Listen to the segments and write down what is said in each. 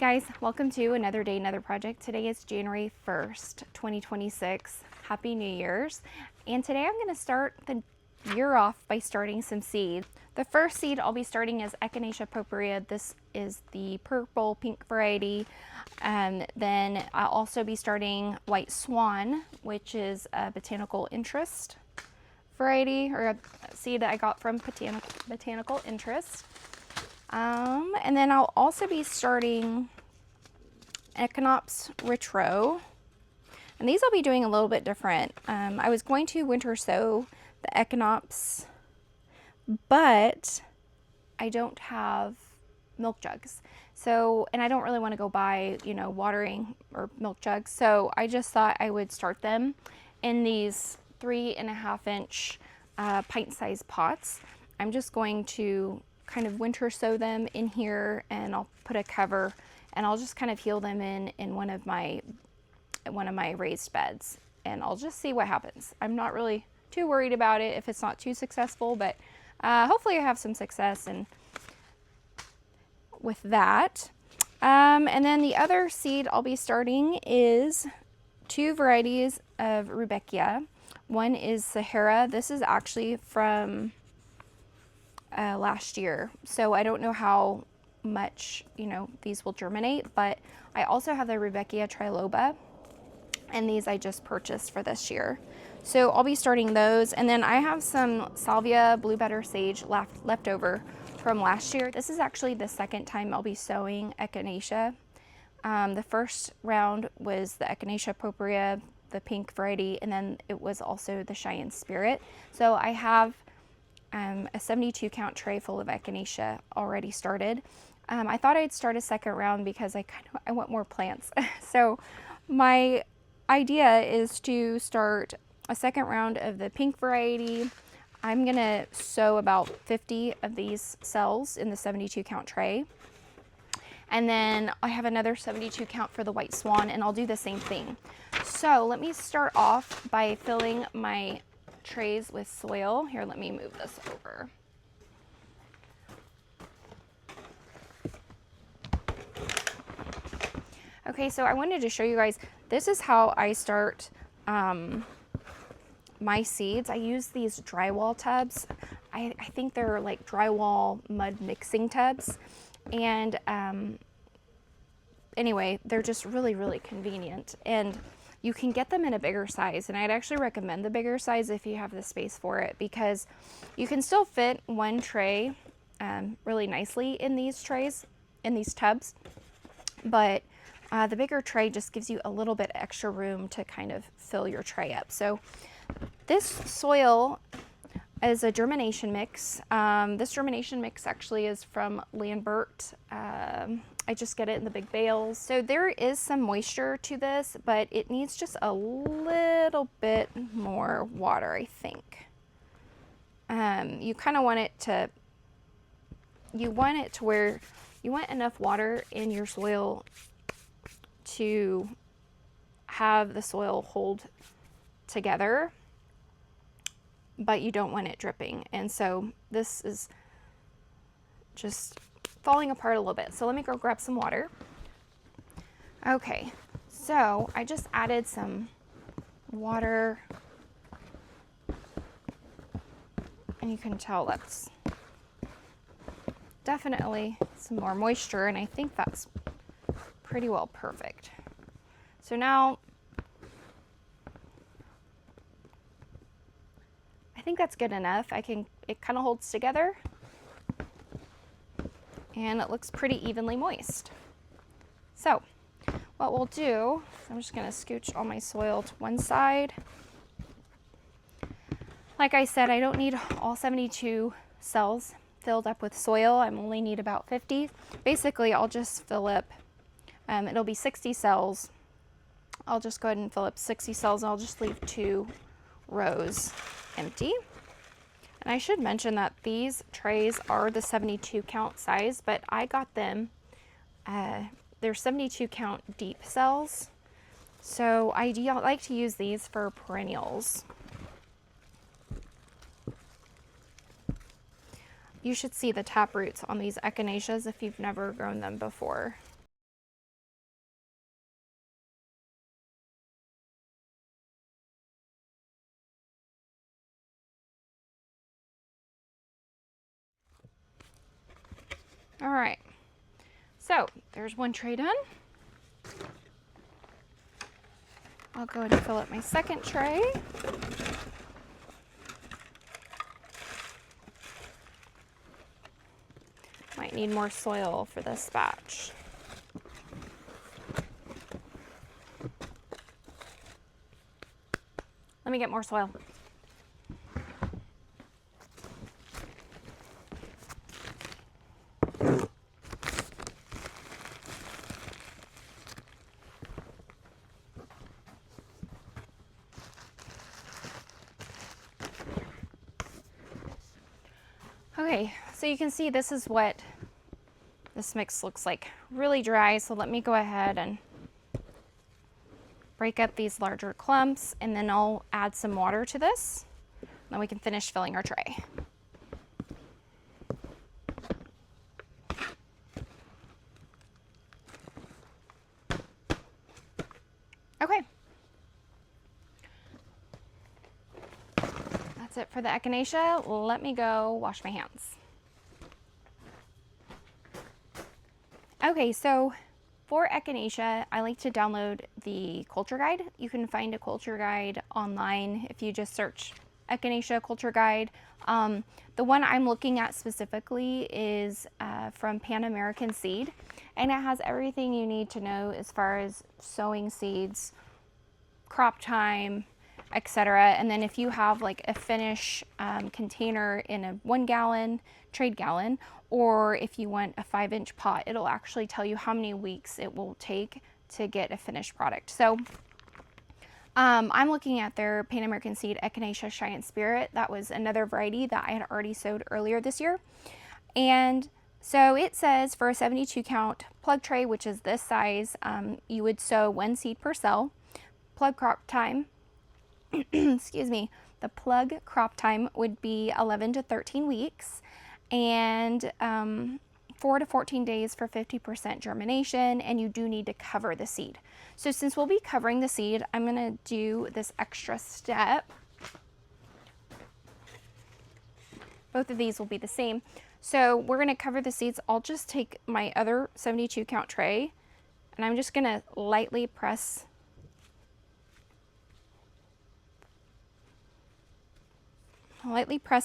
Guys, welcome to another day, another project. Today is January 1st, 2026. Happy New Year's. And today I'm going to start the year off by starting some seeds. The first seed I'll be starting is Echinacea purpurea. This is the purple pink variety. Then I'll also be starting White Swan, which is a botanical interest variety, or a seed that I got from botanical interest. And then I'll also be starting Echinops Ritro, and these I'll be doing a little bit different. I was going to winter sow the Echinops, but I don't have milk jugs. So, and I don't really want to go buy, watering or milk jugs. So I just thought I would start them in these 3.5-inch pint-sized pots. I'm just going to kind of winter sow them in here, and I'll put a cover, and I'll just kind of heal them in one of my raised beds, and I'll just see what happens. I'm not really too worried about it if it's not too successful, but hopefully I have some success and with that. And then the other seed I'll be starting is two varieties of Rudbeckia. One is Sahara. This is actually from last year, so I don't know how much these will germinate, but I also have the Rudbeckia Triloba, and these I just purchased for this year, so I'll be starting those. And then I have some Salvia blue butter sage left over from last year. This is actually the second time I'll be sowing Echinacea. The first round was the Echinacea purpurea, the pink variety, and then it was also the Cheyenne Spirit. So I have a 72 count tray full of Echinacea already started. I thought I'd start a second round because I want more plants. So my idea is to start a second round of the pink variety. I'm gonna sow about 50 of these cells in the 72 count tray. And then I have another 72 count for the White Swan, and I'll do the same thing. So let me start off by filling my trays with soil. Here, let me move this over. Okay, so I wanted to show you guys, this is how I start my seeds. I use these drywall tubs. I think they're like drywall mud mixing tubs. And anyway, they're just really, really convenient. And you can get them in a bigger size, and I'd actually recommend the bigger size if you have the space for it, because you can still fit one tray really nicely in these trays, in these tubs, but the bigger tray just gives you a little bit extra room to kind of fill your tray up. So this soil is a germination mix. This germination mix actually is from Lambert. I just get it in the big bales. So there is some moisture to this, but it needs just a little bit more water, I think. You kind of want it to where you want enough water in your soil to have the soil hold together, but you don't want it dripping. And so this is just falling apart a little bit. So let me go grab some water. Okay, so I just added some water, and you can tell that's definitely some more moisture, and I think that's pretty well perfect. So now I think that's good enough. It kind of holds together, and it looks pretty evenly moist. So what we'll do, I'm just gonna scooch all my soil to one side. Like I said, I don't need all 72 cells filled up with soil. I only need about 50. Basically, I'll just fill up, it'll be 60 cells. I'll just go ahead and fill up 60 cells, and I'll just leave 2 rows empty. And I should mention that these trays are the 72 count size, but I got them, they're 72 count deep cells. So I like to use these for perennials. You should see the tap roots on these echinaceas if you've never grown them before. All right, so there's one tray done. I'll go ahead and fill up my second tray. Might need more soil for this batch. Let me get more soil. Okay, so you can see this is what this mix looks like. Really dry, so let me go ahead and break up these larger clumps, and then I'll add some water to this. Then we can finish filling our tray. Okay. That's it for the Echinacea. Let me go wash my hands. Okay, so for Echinacea, I like to download the culture guide. You can find a culture guide online if you just search Echinacea culture guide. The one I'm looking at specifically is from Pan American Seed, and it has everything you need to know as far as sowing seeds, crop time, etc. And then if you have like a finish container in a 1 gallon trade gallon, or if you want a 5-inch pot, it'll actually tell you how many weeks it will take to get a finished product. So I'm looking at their Pan American Seed Echinacea Shy and Spirit. That was another variety that I had already sowed earlier this year. And so it says for a 72 count plug tray, which is this size, you would sow 1 seed per cell. Plug crop time, excuse me, the plug crop time would be 11 to 13 weeks, and 4 to 14 days for 50% germination, and you do need to cover the seed. So since we'll be covering the seed, I'm gonna do this extra step. Both of these will be the same. So we're gonna cover the seeds. I'll just take my other 72 count tray, and I'm just gonna lightly press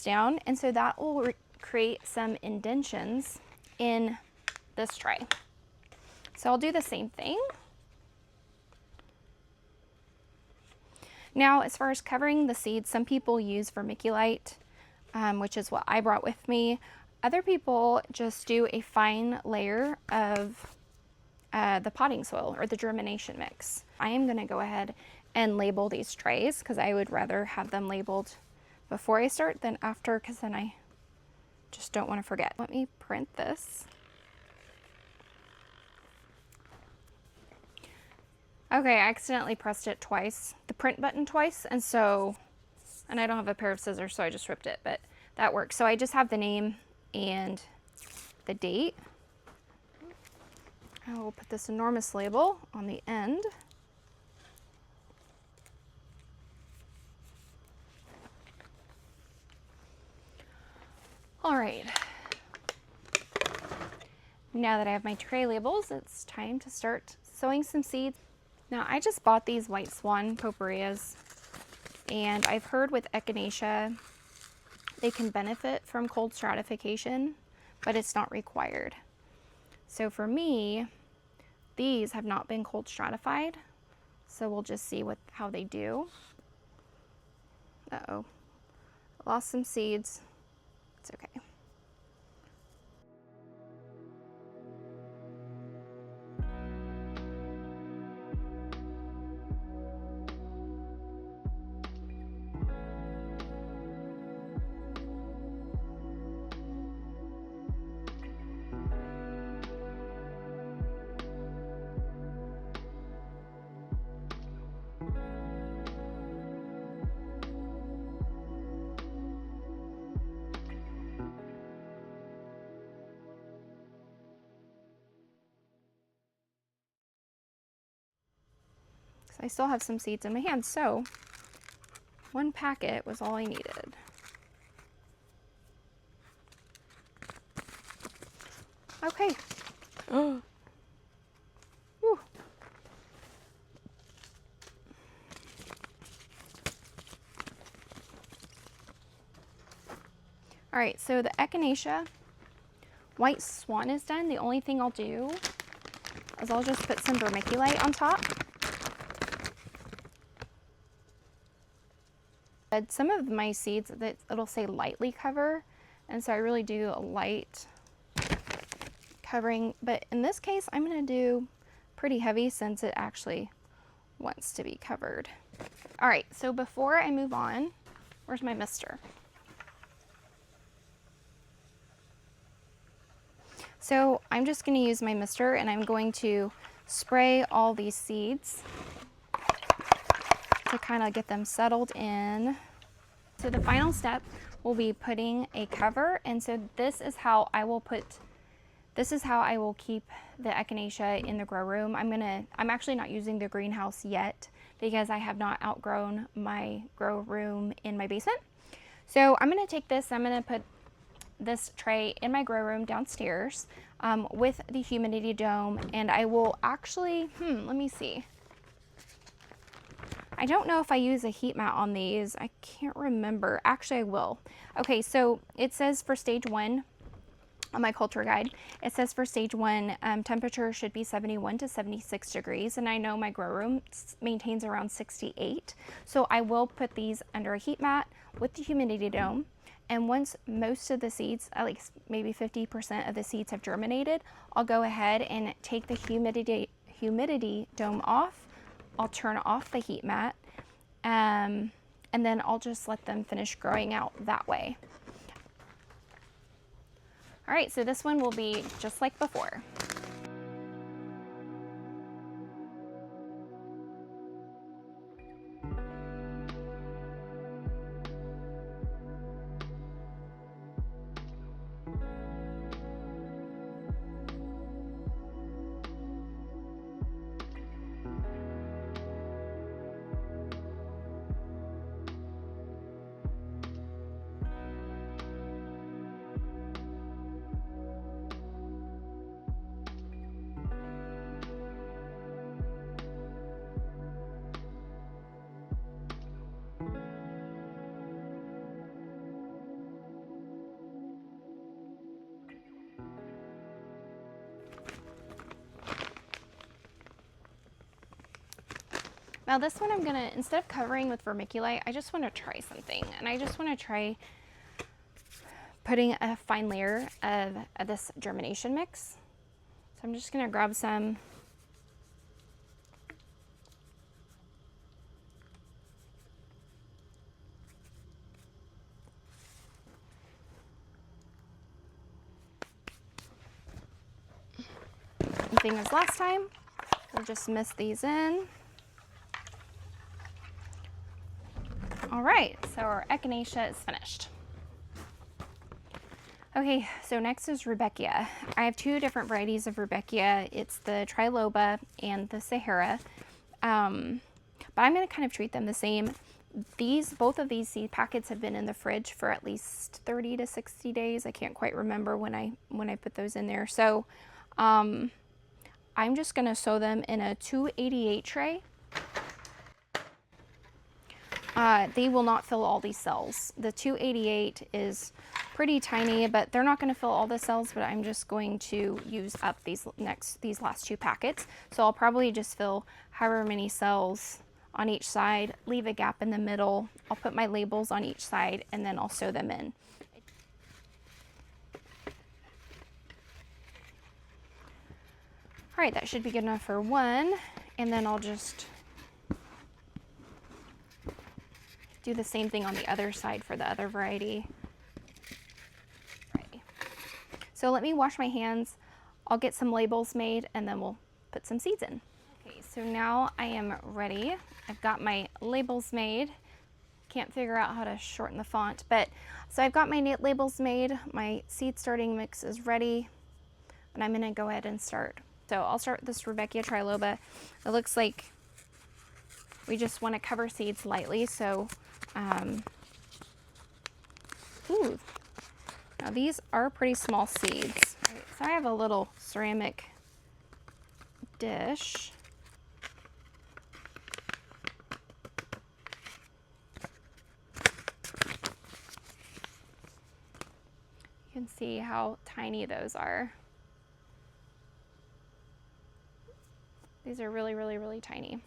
down, and so that will create some indentions in this tray. So I'll do the same thing. Now, as far as covering the seeds, some people use vermiculite, which is what I brought with me. Other people just do a fine layer of the potting soil or the germination mix. I am going to go ahead and label these trays because I would rather have them labeled before I start than after, because then I just don't want to forget. Let me print this. Okay, I accidentally pressed it twice, the print button twice, and I don't have a pair of scissors, so I just ripped it, but that works. So I just have the name and the date. I will put this enormous label on the end. All right, now that I have my tray labels, it's time to start sowing some seeds. Now, I just bought these white swan purpureas, and I've heard with Echinacea, they can benefit from cold stratification, but it's not required. So for me, these have not been cold stratified, so we'll just see how they do. Uh-oh, lost some seeds. It's okay. I still have some seeds in my hand, so 1 packet was all I needed. Okay. Whew. All right, so the Echinacea white swan is done. The only thing I'll do is I'll just put some vermiculite on top. Some of my seeds, that it'll say lightly cover, and so I really do a light covering, but in this case I'm going to do pretty heavy since it actually wants to be covered. All right, so before I move on, where's my mister? So I'm just going to use my mister and I'm going to spray all these seeds to kind of get them settled in. So the final step will be putting a cover, and so this is how I will keep the Echinacea in the grow room. I'm actually not using the greenhouse yet because I have not outgrown my grow room in my basement. So I'm going to take this, I'm going to put this tray in my grow room downstairs with the humidity dome, and I will actually, let me see. I don't know if I use a heat mat on these. I can't remember. Actually, I will. Okay, so it says for stage 1 on my culture guide, it says for stage 1, temperature should be 71 to 76 degrees, and I know my grow room maintains around 68. So I will put these under a heat mat with the humidity dome, and once most of the seeds, at least maybe 50% of the seeds have germinated, I'll go ahead and take the humidity dome off. I'll turn off the heat mat, and then I'll just let them finish growing out that way. All right, so this one will be just like before. Now this one I'm gonna, instead of covering with vermiculite, I just wanna try something. And I just wanna try putting a fine layer of this germination mix. So I'm just gonna grab some. Same thing as last time, we'll just mist these in. All right, so our Echinacea is finished. Okay, so next is Rudbeckia. I have 2 different varieties of Rudbeckia. It's the Triloba and the Sahara, but I'm going to kind of treat them the same. Both of these seed packets have been in the fridge for at least 30 to 60 days. I can't quite remember when I put those in there. So I'm just going to sow them in a 288 tray. They will not fill all these cells. The 288 is pretty tiny, but they're not going to fill all the cells, but I'm just going to use up these last 2 packets. So I'll probably just fill however many cells on each side, leave a gap in the middle. I'll put my labels on each side, and then I'll sew them in. All right, that should be good enough for 1, and then I'll just do the same thing on the other side for the other variety. Right. So let me wash my hands. I'll get some labels made and then we'll put some seeds in. Okay, so now I am ready. I've got my labels made. Can't figure out how to shorten the font, but so I've got my labels made. My seed starting mix is ready, and I'm gonna go ahead and start. So I'll start this Rudbeckia Triloba. It looks like we just want to cover seeds lightly, so ooh, now these are pretty small seeds. Right, So I have a little ceramic dish. You can see how tiny those are. These are really, really, really tiny.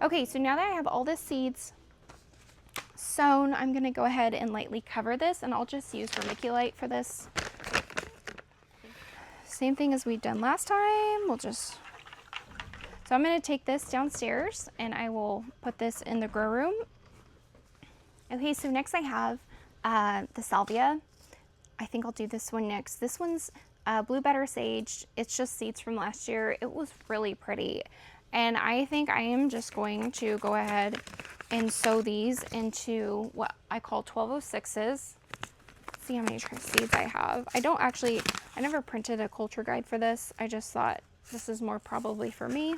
Okay, so now that I have all the seeds sown, I'm gonna go ahead and lightly cover this, and I'll just use vermiculite for this. Same thing as we've done last time. So I'm gonna take this downstairs and I will put this in the grow room. Okay, so next I have the Salvia. I think I'll do this one next. This one's blue batter sage. It's just seeds from last year. It was really pretty. And I think I am just going to go ahead and sow these into what I call 1206s. See how many seeds I have. I never printed a culture guide for this. I just thought this is more probably for me.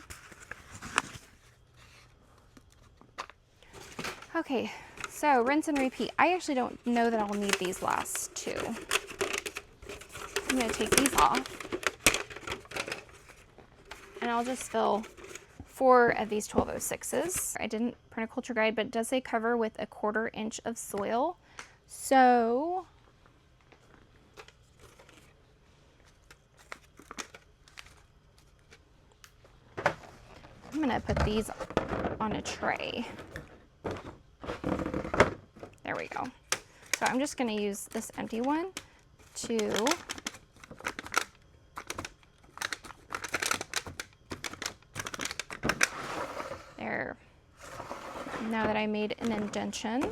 Okay, so rinse and repeat. I actually don't know that I'll need these last two. I'm gonna take these off and I'll just fill 4 of these 1206s. I didn't print a culture guide, but it does say cover with a 1/4 inch of soil. So I'm gonna put these on a tray. There we go. So I'm just gonna use this empty one to there. Now that I made an indentation,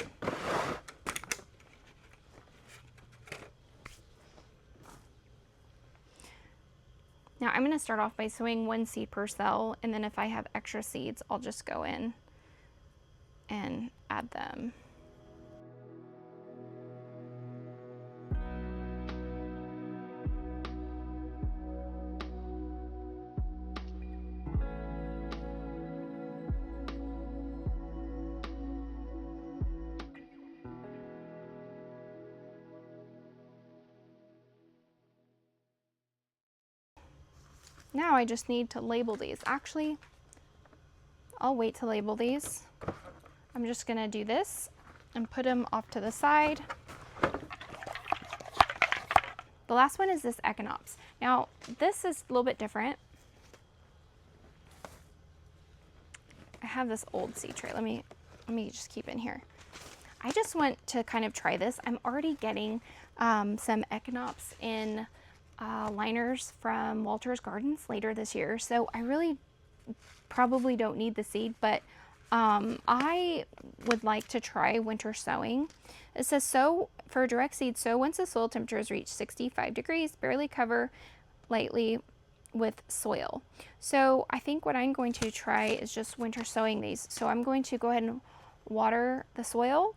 now I'm going to start off by sowing 1 seed per cell, and then if I have extra seeds, I'll just go in and add them. Now I just need to label these. Actually, I'll wait to label these. I'm just gonna do this and put them off to the side. The last one is this Echinops. Now, this is a little bit different. I have this old seed tray. Let me just keep in here. I just want to kind of try this. I'm already getting some Echinops in liners from Walter's Gardens later this year, so I really probably don't need the seed, but I would like to try winter sowing. It says sow for direct seed, sow once the soil temperatures reach 65 degrees, barely cover lightly with soil. So I think what I'm going to try is just winter sowing these. So I'm going to go ahead and water the soil,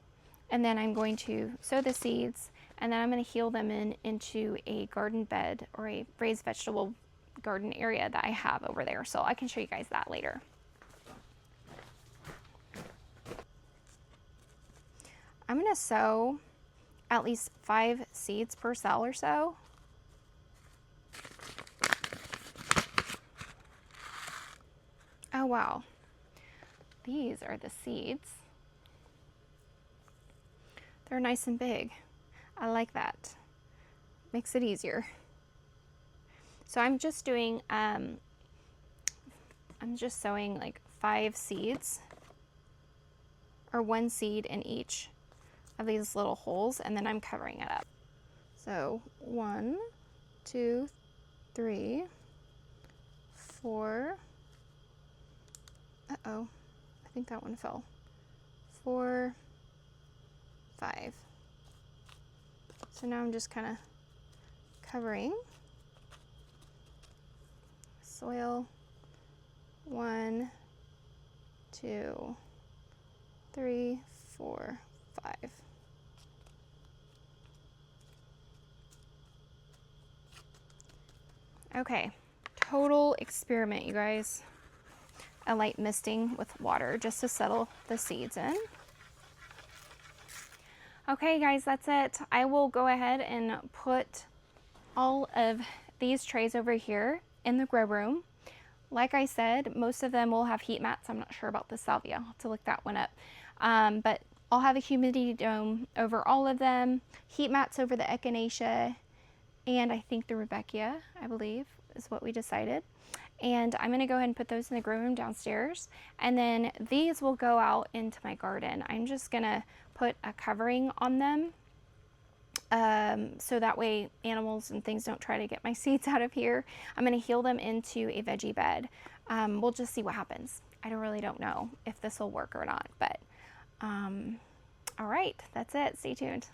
and then I'm going to sow the seeds, and then I'm going to heel them into a garden bed or a raised vegetable garden area that I have over there. So I can show you guys that later. I'm going to sow at least 5 seeds per cell or so. Oh wow, these are the seeds. They're nice and big. I like that. Makes it easier. So I'm just doing, I'm just sowing like 5 seeds, or 1 seed in each of these little holes, and then I'm covering it up. So 1, 2, 3, 4. Uh-oh, I think that one fell. 4, 5. So now I'm just kind of covering. Soil. 1, 2, 3, 4, 5. Okay, total experiment, you guys. A light misting with water just to settle the seeds in. Okay guys, that's it. I will go ahead and put all of these trays over here in the grow room. Like I said, most of them will have heat mats. I'm not sure about the Salvia. I'll have to look that one up. But I'll have a humidity dome over all of them, heat mats over the Echinacea, and I think the Rudbeckia, I believe, is what we decided. And I'm going to go ahead and put those in the grow room downstairs. And then these will go out into my garden. I'm just going to put a covering on them so that way animals and things don't try to get my seeds out of here. I'm going to heel them into a veggie bed. We'll just see what happens. I really don't know if this will work or not. But all right, that's it. Stay tuned.